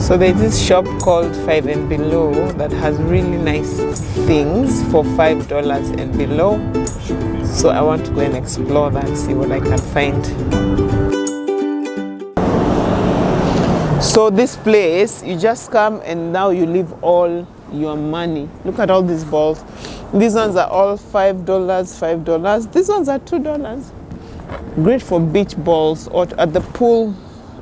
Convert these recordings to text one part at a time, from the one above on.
So there's this shop called 5 and Below that has really nice things for $5 and below. So I want to go and explore that, see what I can find. So this place, you just come and now you leave all your money. Look at all these balls. These ones are all $5, $5. These ones are $2. Great for beach balls or at the pool.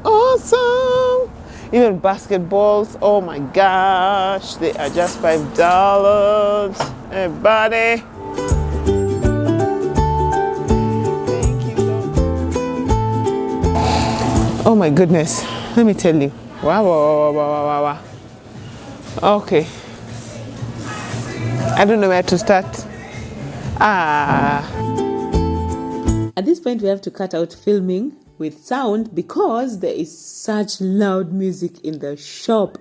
Awesome. Even basketballs. Oh my gosh, they are just $5. Everybody. Oh my goodness, let me tell you. Wow. Okay. I don't know where to start. At this point, we have to cut out filming with sound because there is such loud music in the shop.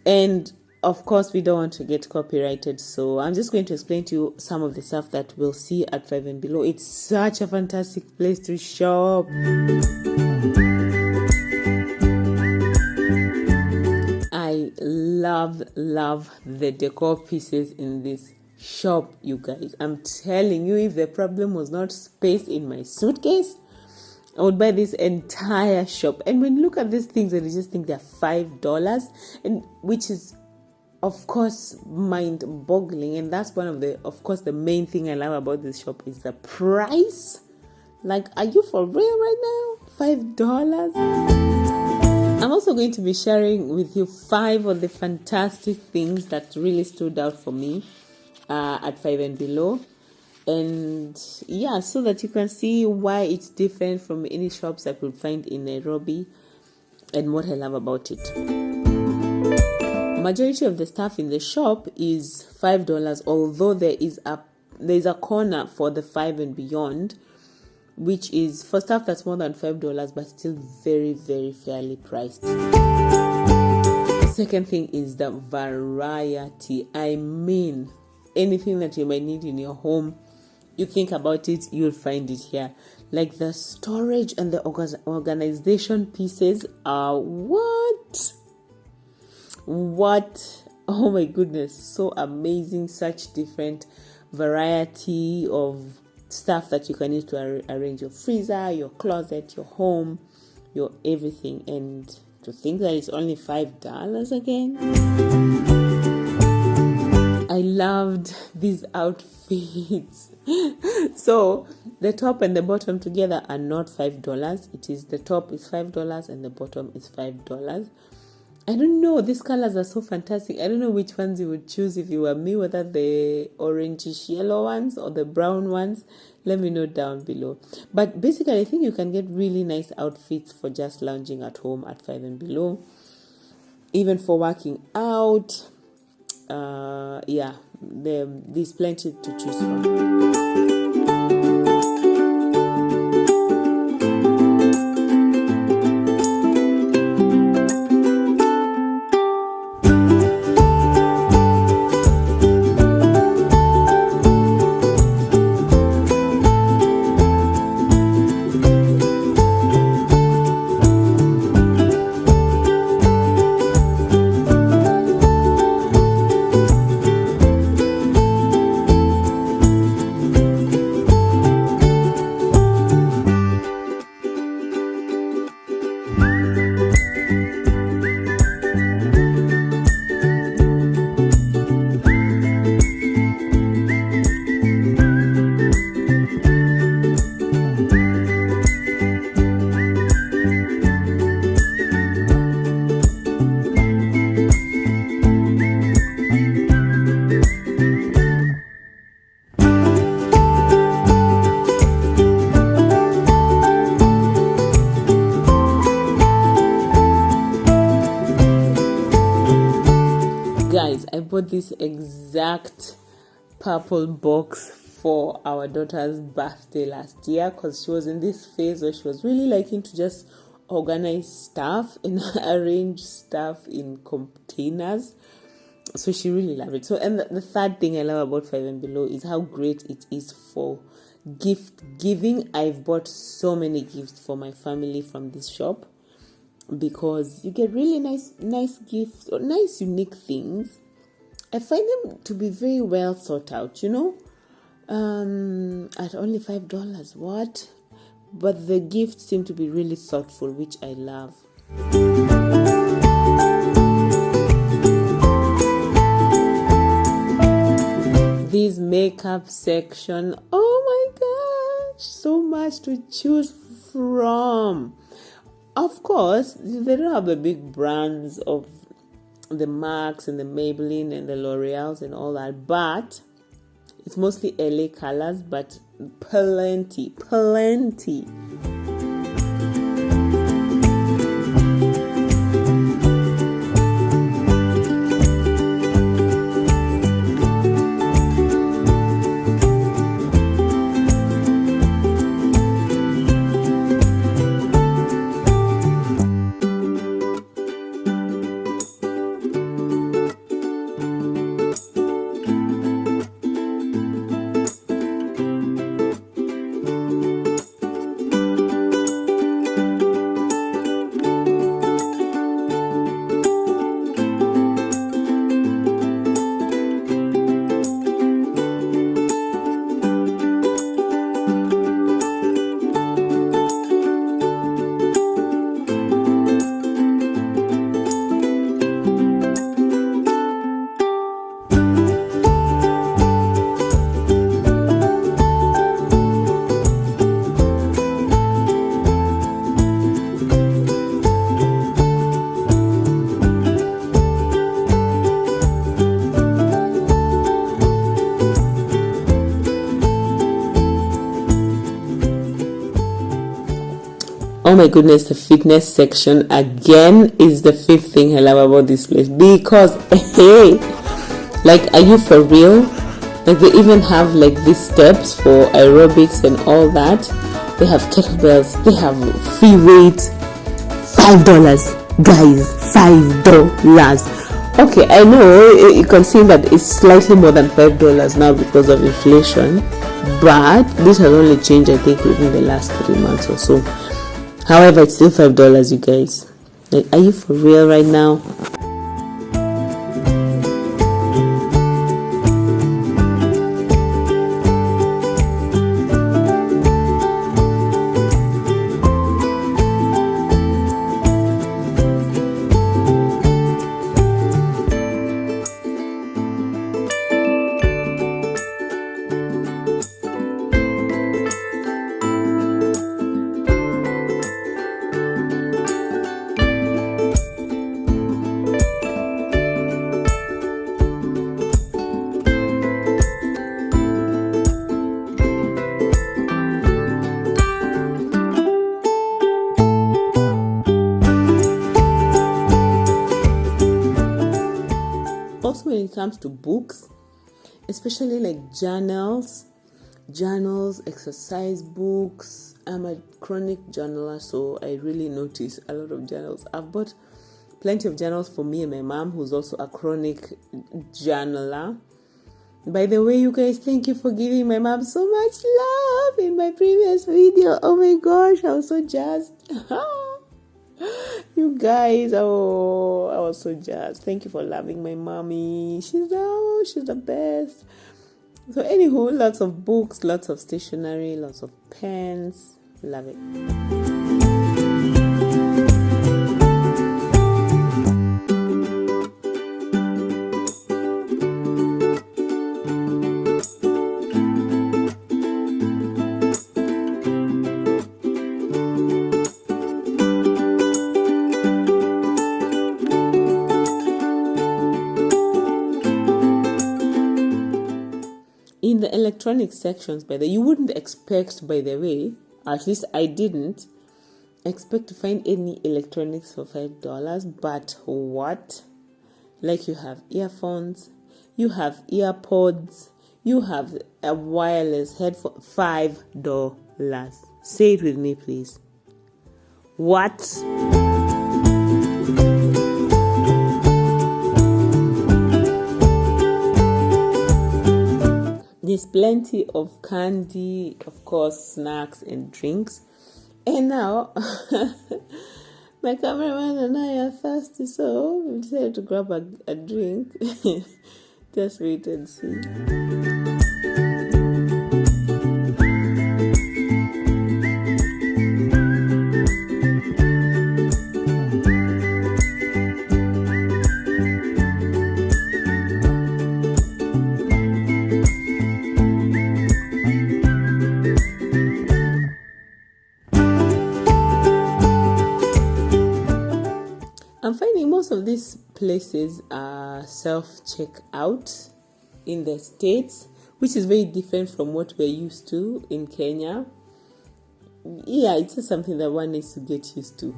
And of course, we don't want to get copyrighted. So I'm just going to explain to you some of the stuff that we'll see at 5 and Below. It's such a fantastic place to shop. I love the decor pieces in this shop, you guys. I'm telling you, if the problem was not space in my suitcase, I would buy this entire shop. And when you look at these things and you just think they're $5, and which is of course mind-boggling. And that's one of the main thing I love about this shop is the price. Like, are you for real right now? $5? I'm also going to be sharing with you 5 of the fantastic things that really stood out for me at 5 and Below. And yeah, so that you can see why it's different from any shops I could find in Nairobi and what I love about it. Majority of the stuff in the shop is $5, although there's a corner for the 5 and beyond, which is for stuff that's more than $5, but still very, very fairly priced. The second thing is the variety. I mean, anything that you might need in your home, you think about it, you'll find it here. Like the storage and the organization pieces are what? Oh my goodness, so amazing. Such different variety of stuff that you can use to arrange your freezer, your closet, your home, your everything. And to think that it's only $5 again. I loved these outfits. So the top and the bottom together are not $5. It is the top is $5 and the bottom is $5. I don't know, these colors are so fantastic. I don't know which ones you would choose if you were me, whether the orangish yellow ones or the brown ones. Let me know down below. But basically, I think you can get really nice outfits for just lounging at home at 5 and Below. Even for working out. Yeah, there's plenty to choose from. Guys, I bought this exact purple box for our daughter's birthday last year because she was in this phase where she was really liking to just organize stuff and arrange stuff in containers. So she really loved it. So, and the third thing I love about 5 and Below is how great it is for gift giving. I've bought so many gifts for my family from this shop. because you get really nice gifts or nice unique things. I find them to be very well thought out, at only $5. What? But the gifts seem to be really thoughtful, which I love. This makeup section, oh my gosh, so much to choose from. Of course, they don't have the big brands of the MACs and the Maybelline and the L'Oreals and all that, but it's mostly LA colors, but plenty. Oh my goodness, the fitness section again is the fifth thing I love about this place, because hey, like, are you for real? Like, they even have like these steps for aerobics and all that. They have kettlebells, they have free weights. $5, guys, $5. Okay, I know you can see that it's slightly more than $5 now because of inflation, but this has only changed, I think, within the last 3 months or so. However, it's still $5, you guys. Like, are you for real right now? Also, when it comes to books, especially like journals, exercise books. I'm a chronic journaler, so I really notice a lot of journals. I've bought plenty of journals for me and my mom, who's also a chronic journaler. By the way, you guys, thank you for giving my mom so much love in my previous video. Oh my gosh, I was so jazzed. You guys, oh, I was so jazzed. Thank you for loving my mommy. She's the best. So anywho, lots of books, lots of stationery, lots of pens. Love it. In the electronic sections, you wouldn't expect, by the way, at least I didn't expect to find any electronics for $5, but what? Like, you have earphones, you have earpods, you have a wireless headphone. $5. Say it with me, please. What? There's plenty of candy, of course, snacks and drinks. And now, My cameraman and I are thirsty, so we decided to grab a drink. Just wait and see. I'm finding most of these places are self-checkout in the States, which is very different from what we're used to in Kenya. Yeah, it's just something that one needs to get used to.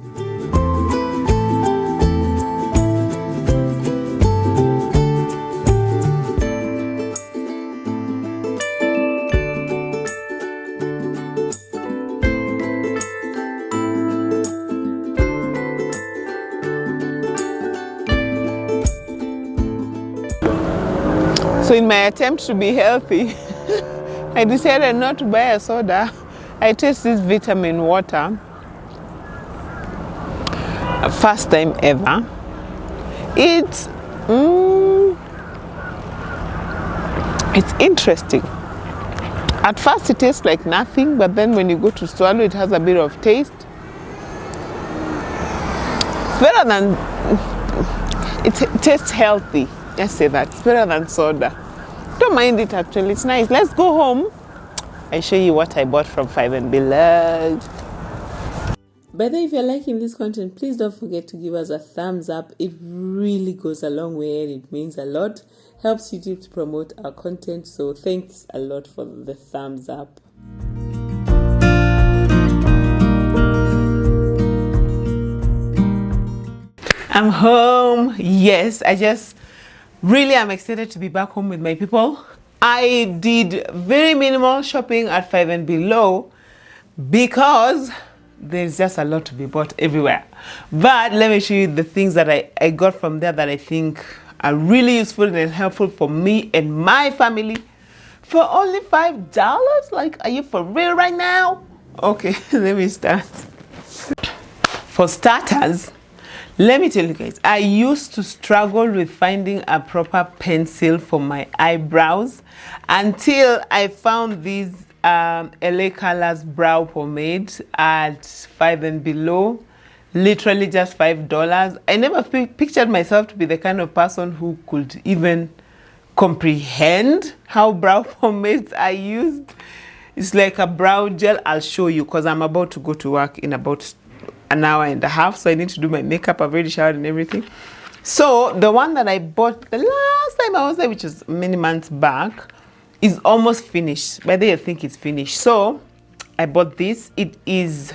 So in my attempt to be healthy, I decided not to buy a soda. I taste this vitamin water. First time ever. It's interesting. At first it tastes like nothing, but then when you go to swallow, it has a bit of taste. It's better than, it tastes healthy. Let's say that. It's better than soda. Don't mind it actually, it's nice. Let's go home. I show you what I bought from 5 and Below. By the way, if you're liking this content, please don't forget to give us a thumbs up. It really goes a long way and it means a lot. Helps YouTube to promote our content. So thanks a lot for the thumbs up. I'm home. Yes, I'm excited to be back home with my people. I did very minimal shopping at 5 and Below because there's just a lot to be bought everywhere. But let me show you the things that I got from there that I think are really useful and helpful for me and my family for only $5. Like, are you for real right now? Okay, let me start. For starters, let me tell you guys, I used to struggle with finding a proper pencil for my eyebrows until I found these LA Colors brow pomade at 5 and Below. Literally just $5. I never pictured myself to be the kind of person who could even comprehend how brow pomades are used. It's like a brow gel. I'll show you because I'm about to go to work in about an hour and a half, so I need to do my makeup. I've already showered and everything. So the one that I bought the last time I was there, which is many months back, is almost finished. By the way, I think it's finished. So I bought this. It is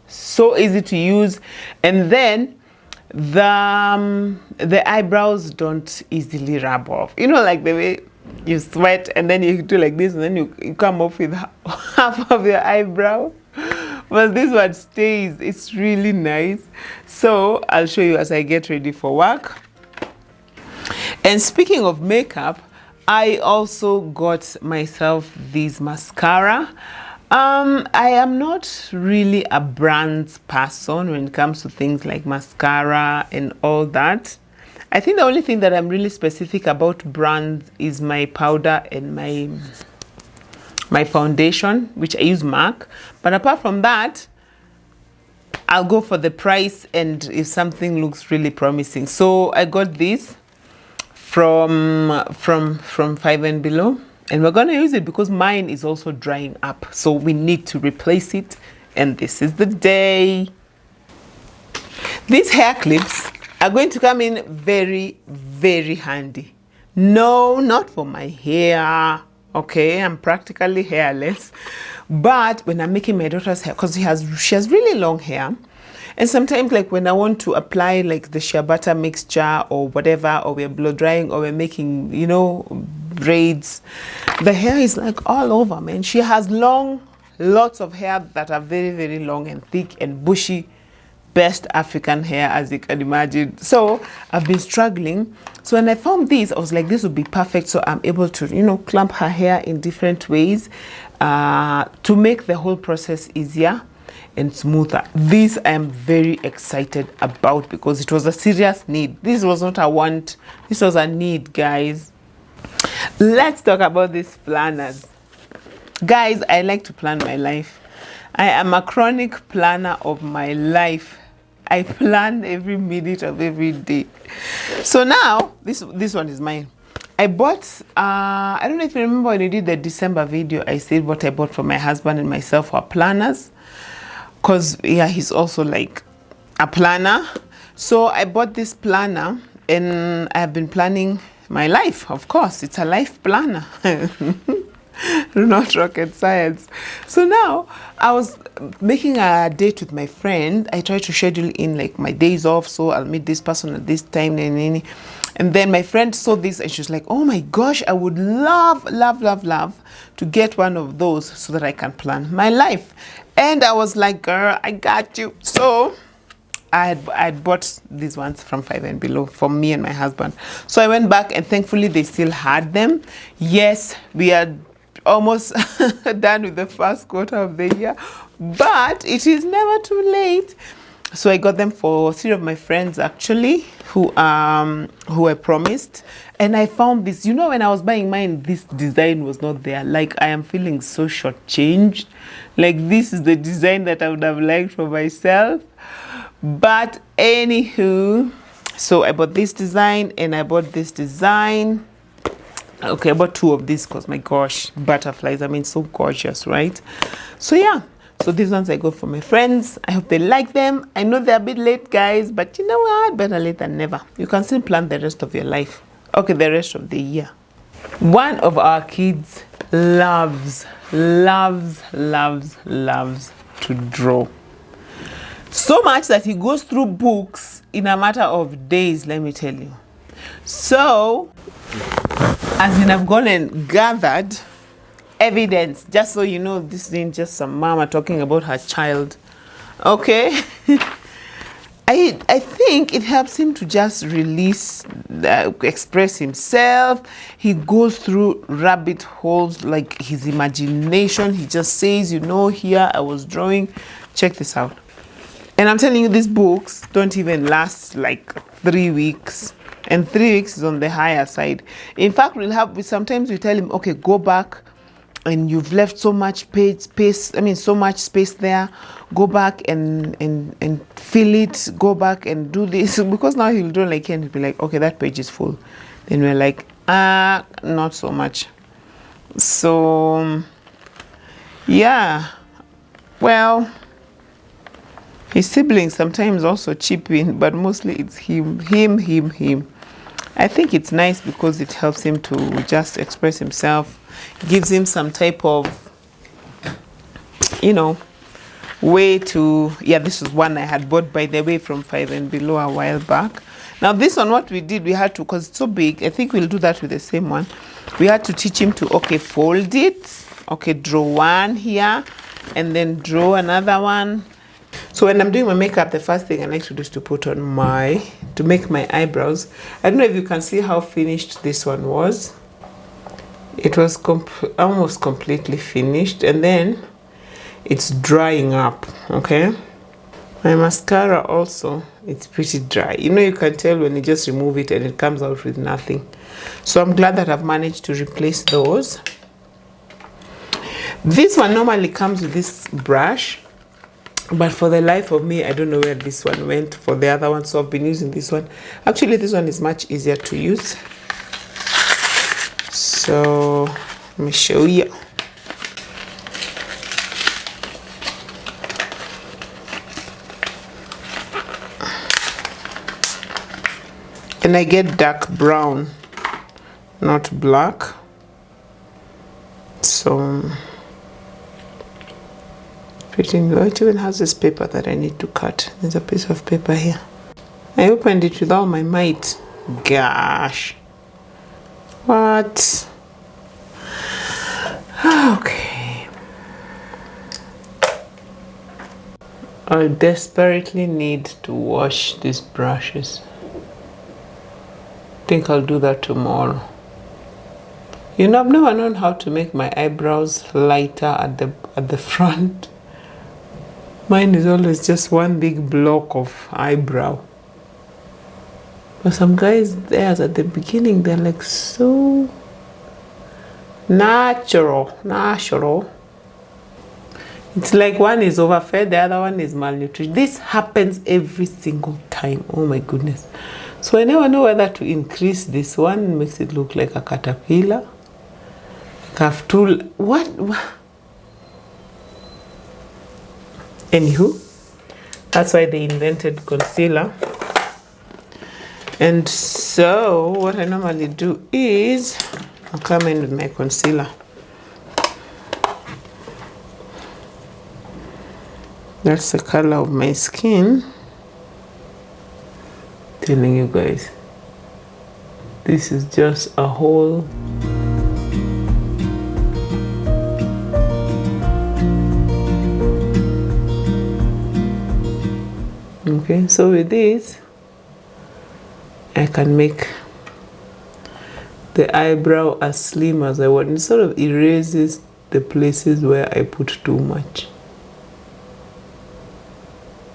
so easy to use, and then the eyebrows don't easily rub off. You know, like the way you sweat and then you do like this and then you come off with half of your eyebrow. Well, this one stays. It's really nice. So I'll show you as I get ready for work. And speaking of makeup, I also got myself this mascara. I am not really a brands person when it comes to things like mascara and all that. I think the only thing that I'm really specific about brands is my powder and my foundation, which I use MAC. But apart from that, I'll go for the price and if something looks really promising. So I got this from 5 and Below, and we're gonna use it because mine is also drying up. So we need to replace it, and this is the day. These hair clips are going to come in very, very handy. No, not for my hair. Okay, I'm practically hairless, but when I'm making my daughter's hair, because she has really long hair, and sometimes like when I want to apply like the shea butter mixture or whatever, or we're blow drying or we're making, you know, braids, the hair is like all over, man. She has lots of hair that are very, very long and thick and bushy. Best African hair, as you can imagine. So I've been struggling. So when I found this, I was like, this would be perfect. So I'm able to, you know, clamp her hair in different ways to make the whole process easier. and smoother. This I am very excited about because it was a serious need. This was not a want, this was a need, guys. Let's talk about these planners. Guys, I like to plan my life. I am a chronic planner of my life. I plan every minute of every day. So now, this one is mine. I bought, I don't know if you remember when we did the December video, I said what I bought for my husband and myself were planners. Because, yeah, he's also like a planner. So I bought this planner and I have been planning my life, of course. It's a life planner. Not rocket science. So now I was making a date with my friend. I try to schedule in like my days off, so I'll meet this person at this time. And then my friend saw this and she was like, oh my gosh, I would love to get one of those so that I can plan my life. And I was like, girl, I got you. So I had bought these ones from 5 and Below for me and my husband. So I went back and thankfully they still had them. Yes, we are almost done with the first quarter of the year, but it is never too late. So I got them for 3 of my friends actually who I promised, and I found this, you know, when I was buying mine, this design was not there. Like, I am feeling so shortchanged. Like, this is the design that I would have liked for myself. But anywho, so I bought this design and I bought this design. Okay, I bought 2 of these because my gosh, butterflies, I mean, so gorgeous, right? So yeah, so these ones I got for my friends. I hope they like them. I know they're a bit late, guys, but you know what? Better late than never. You can still plan the rest of your life. Okay, the rest of the year. One of our kids loves to draw. So much that he goes through books in a matter of days, let me tell you. So, as in, I've gone and gathered evidence, just so you know, this ain't just some mama talking about her child. Okay? I think it helps him to just release, express himself. He goes through rabbit holes, like his imagination. He just says, you know, here I was drawing. Check this out. And I'm telling you, these books don't even last like 3 weeks. And 3 weeks is on the higher side. In fact, sometimes we tell him, okay, go back, and you've left so much so much space there. Go back and fill it. Go back and do this. Because now he'll do like, and he'll be like, okay, that page is full. Then we're like, not so much. So, yeah. Well, his siblings sometimes also chip in, but mostly it's him. I think it's nice because it helps him to just express himself, gives him some type of, you know, way to, yeah, this is one I had bought, by the way, from 5 and Below a while back. Now this one, what we did, we had to, because it's so big, I think we'll do that with the same one. We had to teach him to, okay, fold it, okay, draw one here, and then draw another one. So when I'm doing my makeup, the first thing I like to do is to put on to make my eyebrows. I don't know if you can see how finished this one was. It was almost completely finished, and then it's drying up, okay? My mascara also, it's pretty dry. You know, you can tell when you just remove it and it comes out with nothing. So I'm glad that I've managed to replace those. This one normally comes with this brush, but for the life of me, I don't know where this one went for the other one, so I've been using this one. Actually, this one is much easier to use. So, let me show you. And I get dark brown, not black. So, pretty new. It even has this paper that I need to cut. There's a piece of paper here. I opened it with all my might. Gosh. What? Okay. I desperately need to wash these brushes. I think I'll do that tomorrow. You know, I've never known how to make my eyebrows lighter at the front. Mine is always just one big block of eyebrow. But some guys, theirs at the beginning, they're like so natural. It's like one is overfed, the other one is malnutrition. This happens every single time. Oh my goodness. So I never know whether to increase this one. Makes it look like a caterpillar. Calf tool. What? Anywho, that's why they invented concealer. And so what I normally do is I'll come in with my concealer. That's the color of my skin. Telling you guys, this is just a whole okay. So with this I can make the eyebrow as slim as I want. It sort of erases the places where I put too much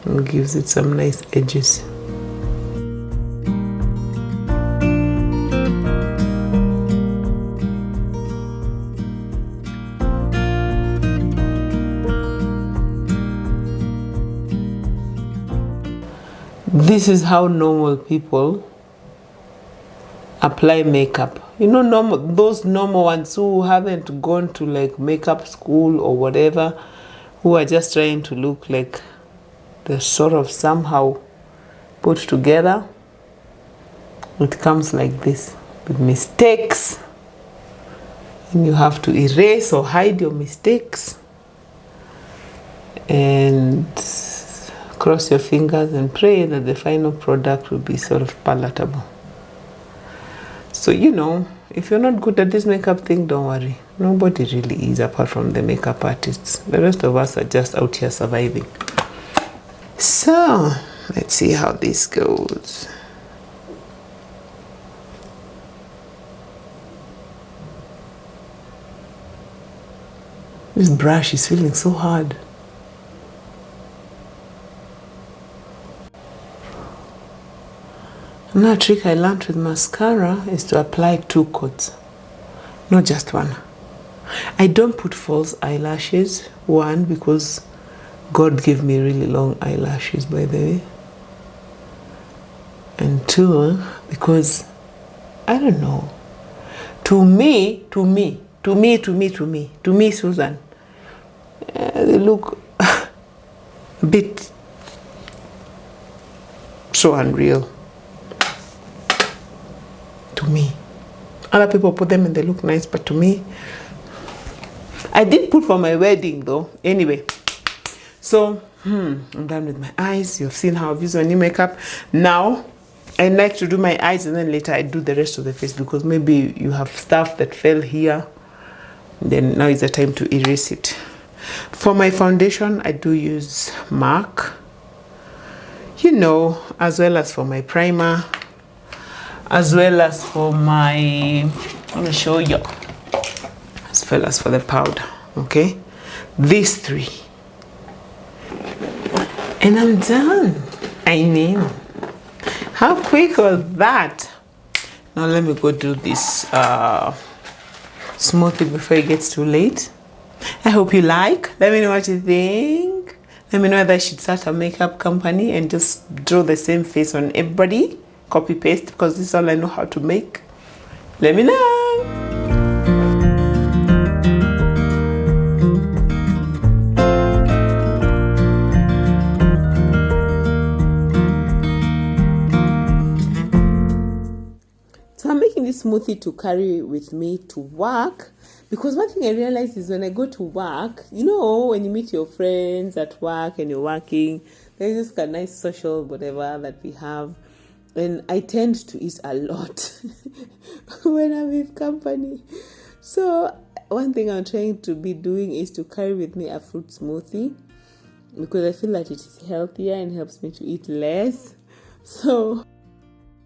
and gives it some nice edges. This is how normal people apply makeup. You know, those normal ones who haven't gone to like makeup school or whatever, who are just trying to look like they're sort of somehow put together. It comes like this with mistakes, and you have to erase or hide your mistakes and cross your fingers and pray that the final product will be sort of palatable. So, you know, if you're not good at this makeup thing, don't worry. Nobody really is apart from the makeup artists. The rest of us are just out here surviving. So, let's see how this goes. This brush is feeling so hard. Another trick I learned with mascara is to apply 2 coats, not just one. I don't put false eyelashes. 1, because God gave me really long eyelashes, by the way. And 2, because I don't know. To me, Susan, they look a bit so unreal. To me, other people put them and they look nice, but to me, I did put for my wedding though. Anyway, so I'm done with my eyes. You've seen how I've used my new makeup. Now I like to do my eyes and then later I do the rest of the face, because maybe you have stuff that fell here. Then now is the time to erase it. For my foundation, I do use MAC, you know, as well as for my primer, as well as for my, let me show you, as well as for the powder. Okay, these 3, and I'm done. I know, how quick was that? Now let me go do this smoothie before it gets too late. I hope you like. Let me know what you think. Let me know whether I should start a makeup company and just draw the same face on everybody. Copy paste, because this is all I know how to make. Let me know. So I'm making this smoothie to carry with me to work, because one thing I realized is when I go to work, you know, when you meet your friends at work and you're working, there's just a nice social whatever that we have. And I tend to eat a lot when I'm with company. So one thing I'm trying to be doing is to carry with me a fruit smoothie, because I feel that it is healthier and helps me to eat less. So